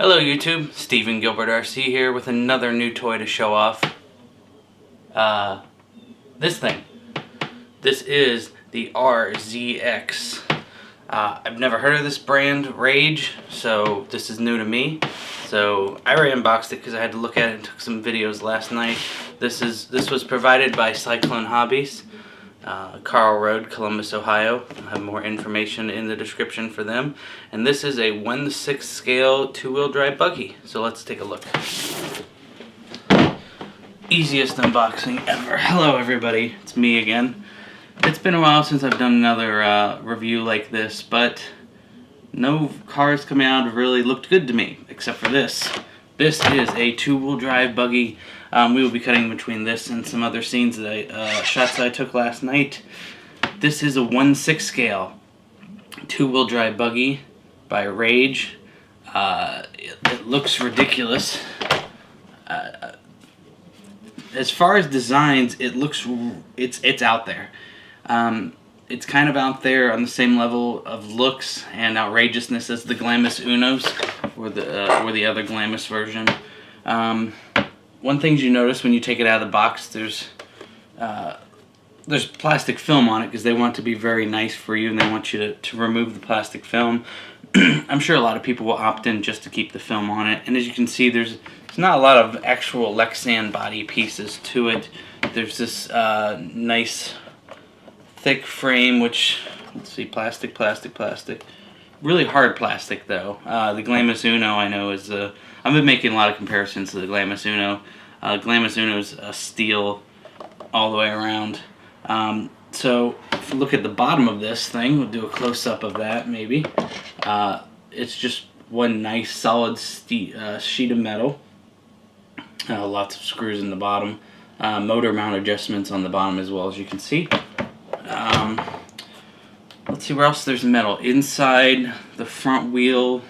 Hello YouTube, Stephen Gilbert RC here with another new toy to show off. This thing. This is the RZX. I've never heard of this brand, Rage, so this is new to me. So I already unboxed it because I had to look at it and took some videos last night. This was provided by Cyclone Hobbies, Karl Rd, Columbus, Ohio. I'll have more information in the description for them. And this is a 1/6 scale two-wheel drive buggy. So let's take a look. Easiest unboxing ever. Hello everybody, it's me again. It's been a while since I've done another review like this, but no cars coming out have really looked good to me, except for this. This is a two-wheel drive buggy. We will be cutting between this and some other scenes that shots that I took last night. This is a 1/6 scale two-wheel drive buggy by Rage. It looks ridiculous. As far as designs, it's out there. It's kind of out there on the same level of looks and outrageousness as the Glamis Unos or the other Glamis version. One thing you notice when you take it out of the box, there's plastic film on it because they want it to be very nice for you and they want you to remove the plastic film. I'm sure a lot of people will opt in just to keep the film on it. And as you can see, there's not a lot of actual Lexan body pieces to it. There's this nice thick frame, which, let's see, plastic. Really hard plastic though. The Glamis Uno I know is I've been making a lot of comparisons to the Glamis Uno. Glamis Uno is steel all the way around. So if you look at the bottom of this thing, we'll do a close-up of that maybe. It's just one nice solid sheet of metal. Lots of screws in the bottom. Motor mount adjustments on the bottom as well, as you can see. Let's see where else there's metal. Inside the front wheel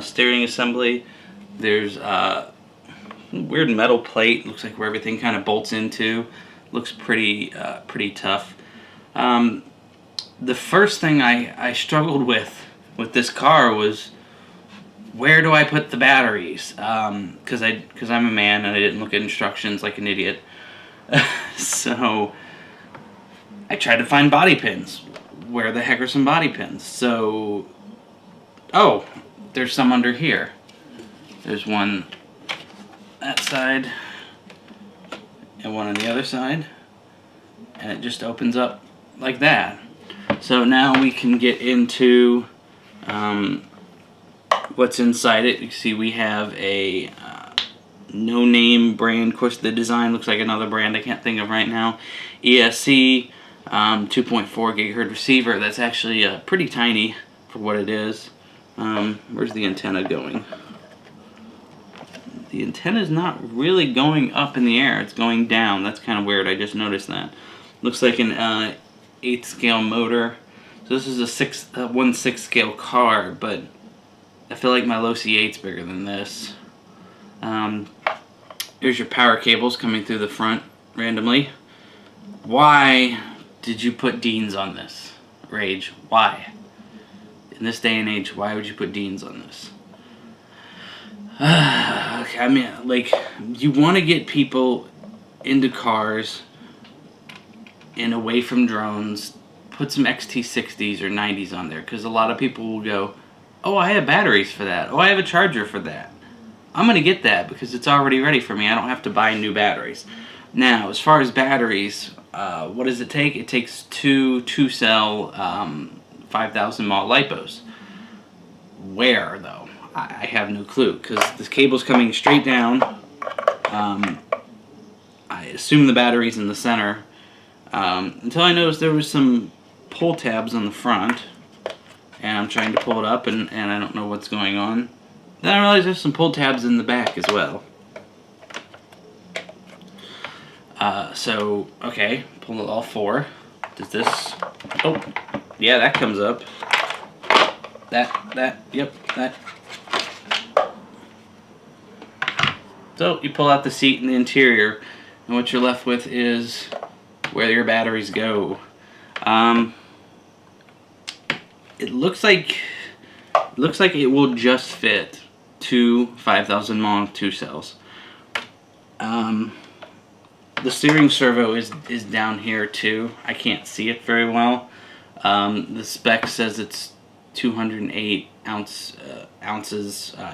steering assembly, there's a weird metal plate. Looks like where everything kind of bolts into. Looks pretty tough. The first thing I struggled with this car was, where do I put the batteries? Because I'm a man and I didn't look at instructions like an idiot. So I tried to find body pins. Where the heck are some body pins? So, oh, there's some under here. There's one that side and one on the other side, and it just opens up like that. So now we can get into what's inside it. You see we have a no-name brand. Of course, the design looks like another brand I can't think of right now. ESC 2.4 gigahertz receiver. That's actually pretty tiny for what it is. Where's the antenna going? The antenna is not really going up in the air. It's going down. That's kind of weird. I just noticed that. Looks like an 8th scale motor. So this is a 1/6 scale car, but I feel like my Losi 8's bigger than this. Here's your power cables coming through the front randomly. Why did you put Deans on this, Rage? Why? In this day and age, why would you put Deans on this? Okay, I mean, like, you want to get people into cars and away from drones. Put some XT60s or 90s on there, because a lot of people will go, oh, I have batteries for that. Oh, I have a charger for that. I'm going to get that because it's already ready for me. I don't have to buy new batteries. Now, as far as batteries, what does it take? It takes two cell 5,000 mAh LiPos. Where, though? I have no clue, because this cable's coming straight down. I assume the battery's in the center. Until I noticed there was some pull tabs on the front, and I'm trying to pull it up, and I don't know what's going on. Then I realized there's some pull tabs in the back as well. So, okay, pull all four. Does this... Oh, yeah, that comes up. Yep, that. So, you pull out the seat and the interior, and what you're left with is where your batteries go. It looks like it will just fit 2 5000 mAh 2 cells. The steering servo is down here too. I can't see it very well. The spec says it's 208 ounces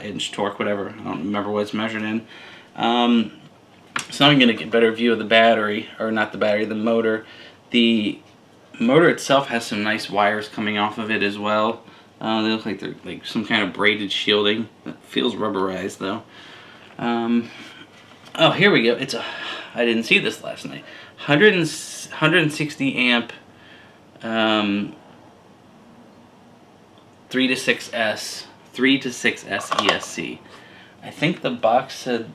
inch torque, whatever. I don't remember what it's measured in. So I'm going to get a better view of the battery, or not the battery, the motor. The motor itself has some nice wires coming off of it as well. They look like they're like some kind of braided shielding. It feels rubberized though. Oh, here we go. I didn't see this last night. 160 amp 3 to 6S ESC. I think the box said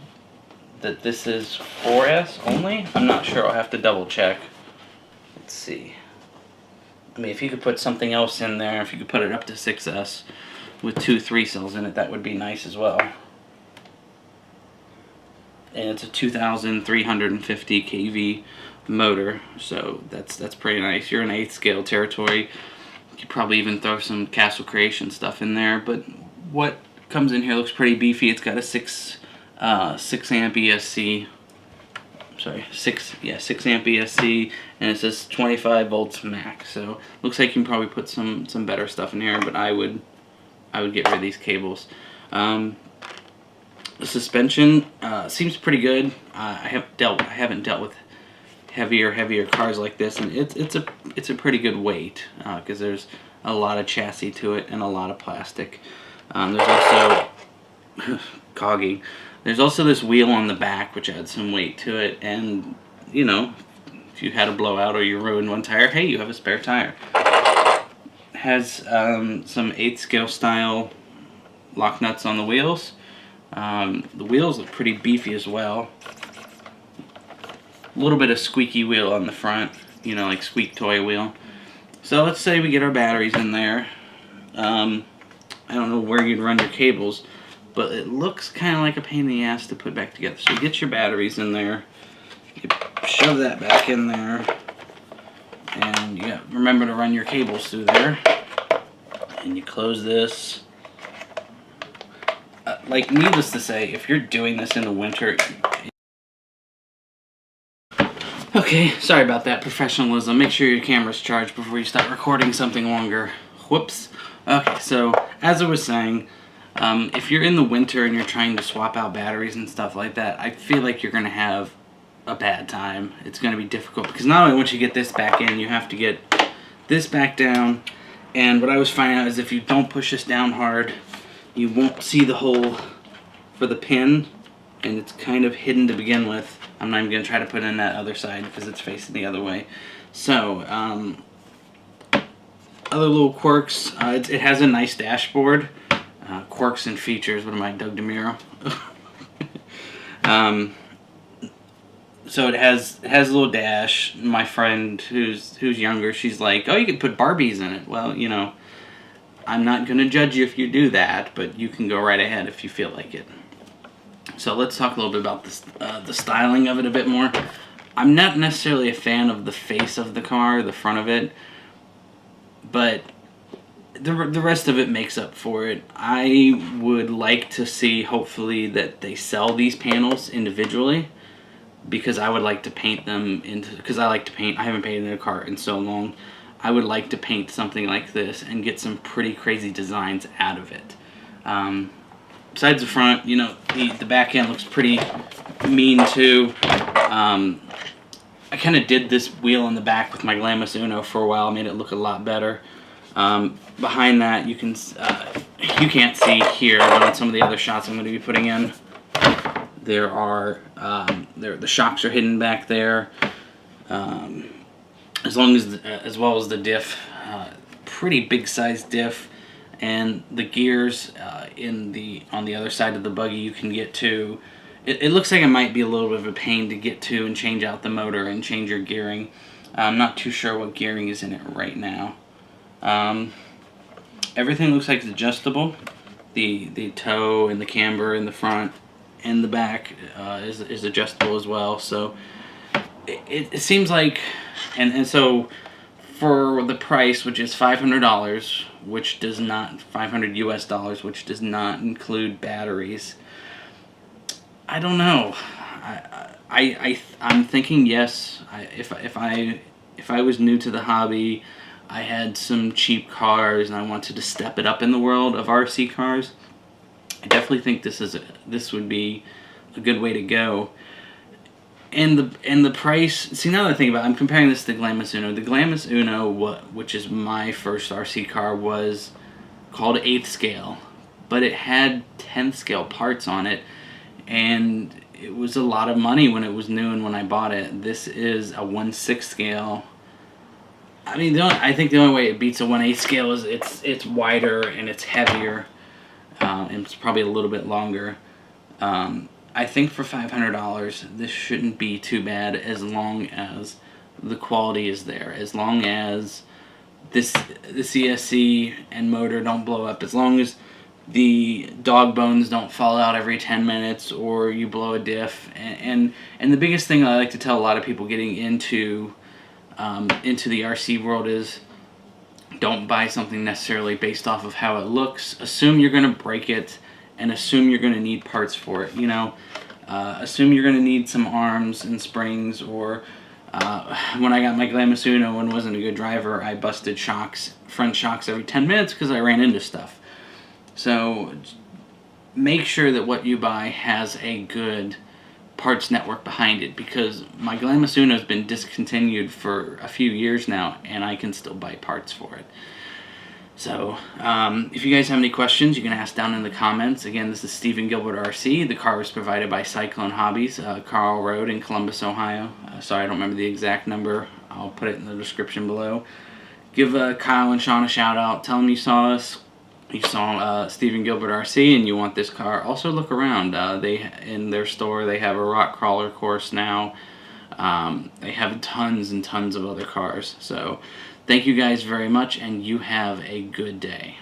that this is 4S only. I'm not sure. I'll have to double check. Let's see. I mean, if you could put something else in there, if you could put it up to 6S with 2 3 cells in it, that would be nice as well. And it's a 2,350 kV motor, so that's pretty nice. You're in 8th scale territory. You could probably even throw some Castle Creation stuff in there, but what comes in here looks pretty beefy. It's got a 6 amp ESC. Sorry, 6 amp ESC, and it says 25 volts max. So looks like you can probably put some better stuff in here, but I would get rid of these cables. The suspension seems pretty good. I haven't dealt with heavier cars like this, and it's a pretty good weight because there's a lot of chassis to it and a lot of plastic. There's also cogging. There's also this wheel on the back which adds some weight to it, and you know, if you had a blowout or you ruined one tire, hey, you have a spare tire. It has some 8th scale style lock nuts on the wheels. The wheels look pretty beefy as well. A little bit of squeaky wheel on the front, you know, like squeak toy wheel. So let's say we get our batteries in there. I don't know where you'd run your cables, but it looks kind of like a pain in the ass to put back together. So you get your batteries in there, you shove that back in there, and you remember to run your cables through there, and you close this. Like, needless to say, if you're doing this in the winter... Okay, sorry about that professionalism. Make sure your camera's charged before you start recording something longer. Whoops. Okay, so as I was saying, if you're in the winter and you're trying to swap out batteries and stuff like that, I feel like you're going to have a bad time. It's going to be difficult because not only once you get this back in, you have to get this back down. And what I was finding out is if you don't push this down hard, you won't see the hole for the pin, and it's kind of hidden to begin with. I'm not even going to try to put it in that other side because it's facing the other way. So, other little quirks, it has a nice dashboard. Quirks and features, what am I, Doug DeMuro? So it has a little dash. My friend who's younger, she's like, oh, you could put Barbies in it. Well, you know, I'm not going to judge you if you do that, but you can go right ahead if you feel like it. So let's talk a little bit about this, the styling of it a bit more. I'm not necessarily a fan of the face of the car, the front of it, but the rest of it makes up for it. I would like to see, hopefully, that they sell these panels individually, because I would like to paint them into, because I like to paint. I haven't painted a car in so long. I would like to paint something like this and get some pretty crazy designs out of it. Besides the front, you know, the back end looks pretty mean too. I kind of did this wheel in the back with my Glamis Uno for a while, made it look a lot better. Behind that, you can't see here, but on some of the other shots I'm going to be putting in, there are the shocks are hidden back there, as well as the diff, pretty big size diff, and the gears on the other side of the buggy you can get to. It looks like it might be a little bit of a pain to get to and change out the motor and change your gearing. I'm not too sure what gearing is in it right now. Everything looks like it's adjustable. The toe and the camber in the front and the back is adjustable as well. So it seems like, and so for the price, which is $500 which does not, 500 US dollars, which does not include batteries. I don't know. I'm thinking yes. If I was new to the hobby, I had some cheap cars and I wanted to step it up in the world of RC cars, I definitely think this would be a good way to go. And the price. See, now that I think about it, I'm comparing this to the Glamis Uno. The Glamis Uno, which is my first RC car, was called 8th scale, but it had 10th scale parts on it, and it was a lot of money when it was new and when I bought it. This is a 1/6 scale. I mean, I think the only way it beats a 1/8 scale is it's wider and it's heavier, and it's probably a little bit longer. I think for $500, this shouldn't be too bad as long as the quality is there, as long as the CSC and motor don't blow up, as long as the dog bones don't fall out every 10 minutes or you blow a diff. And the biggest thing I like to tell a lot of people getting into the RC world is don't buy something necessarily based off of how it looks. Assume you're going to break it, and assume you're going to need parts for it. You know, assume you're going to need some arms and springs, or when I got my Glamis Uno and wasn't a good driver, I busted front shocks every 10 minutes because I ran into stuff. So make sure that what you buy has a good parts network behind it, because my Glamis Uno has been discontinued for a few years now and I can still buy parts for it. So if you guys have any questions, you can ask down in the comments. Again, this is Stephen Gilbert RC. The car was provided by Cyclone Hobbies, Karl Rd in Columbus, Ohio. Sorry, I don't remember the exact number. I'll put it in the description below. Give Kyle and Sean a shout out. Tell them you saw us. You saw Stephen Gilbert RC and you want this car. Also look around. In their store they have a rock crawler course now. They have tons and tons of other cars. So thank you guys very much, and you have a good day.